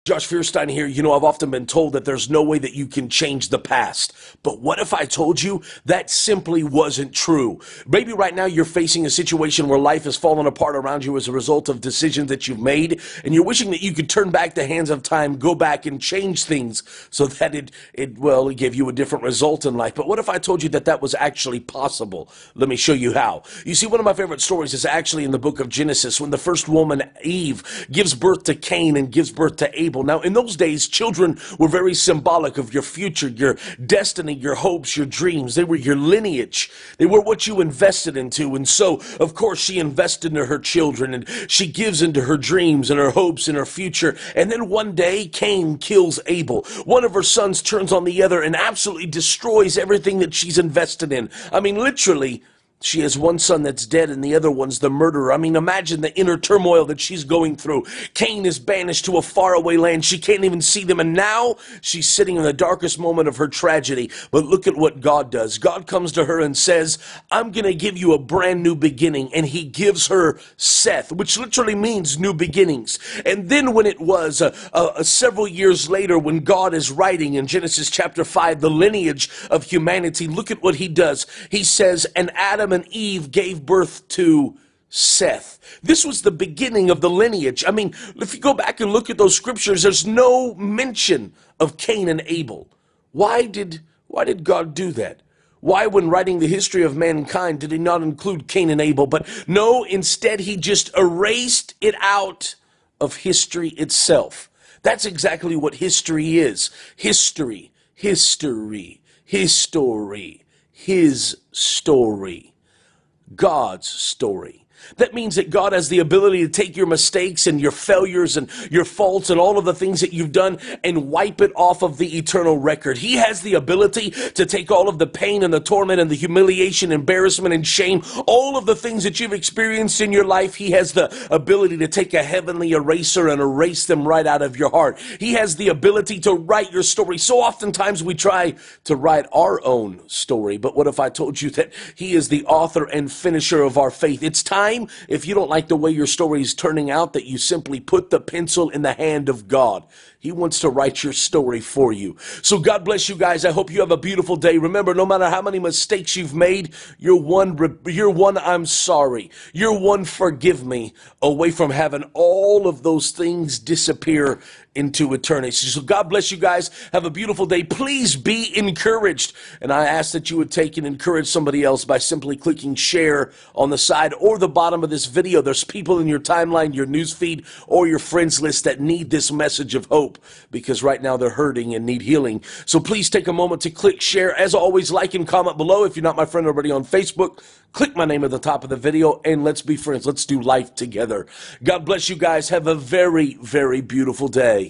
Josh Feuerstein here. You know, I've often been told that there's no way that you can change the past. But what if I told you that simply wasn't true? Maybe right now you're facing a situation where life has fallen apart around you as a result of decisions that you've made, and you're wishing that you could turn back the hands of time, go back and change things so that it gave you a different result in life. But what if I told you that that was actually possible? Let me show you how. You see, one of my favorite stories is actually in the book of Genesis, when the first woman, Eve, gives birth to Cain and gives birth to Abel. Now, in those days, children were very symbolic of your future, your destiny, your hopes, your dreams. They were your lineage. They were what you invested into. And so, of course, she invested into her children, and she gives into her dreams and her hopes and her future. And then one day, Cain kills Abel. One of her sons turns on the other and absolutely destroys everything that she's invested in. I mean, literally, she has one son that's dead and the other one's the murderer. I mean, imagine the inner turmoil that she's going through. Cain is banished to a faraway land. She can't even see them. And now she's sitting in the darkest moment of her tragedy. But look at what God does. God comes to her and says, I'm going to give you a brand new beginning. And he gives her Seth, which literally means new beginnings. And then when it was several years later, when God is writing in Genesis chapter 5, the lineage of humanity, look at what he does. He says, and Adam and Eve gave birth to Seth. This was the beginning of the lineage. I mean, if you go back and look at those scriptures, there's no mention of Cain and Abel. Why did God do that? Why, when writing the history of mankind, did he not include Cain and Abel? But no, instead he just erased it out of history itself. That's exactly what history is. History, history, his story, his story. God's story. That means that God has the ability to take your mistakes and your failures and your faults and all of the things that you've done and wipe it off of the eternal record. He has the ability to take all of the pain and the torment and the humiliation, embarrassment and shame, all of the things that you've experienced in your life. He has the ability to take a heavenly eraser and erase them right out of your heart. He has the ability to write your story. So oftentimes we try to write our own story. But what if I told you that he is the author and finisher of our faith? It's time, if you don't like the way your story is turning out, that you simply put the pencil in the hand of God. He wants to write your story for you. So God bless you guys. I hope you have a beautiful day. Remember, no matter how many mistakes you've made, you're one I'm sorry. You're one forgive me away from having all of those things disappear into eternity. So God bless you guys. Have a beautiful day. Please be encouraged. And I ask that you would take and encourage somebody else by simply clicking share on the side or the bottom of this video. There's people in your timeline, your news feed, or your friends list that need this message of hope, because right now they're hurting and need healing. So please take a moment to click share. As always, like and comment below. If you're not my friend already on Facebook, click my name at the top of the video and let's be friends. Let's do life together. God bless you guys. Have a very, very beautiful day.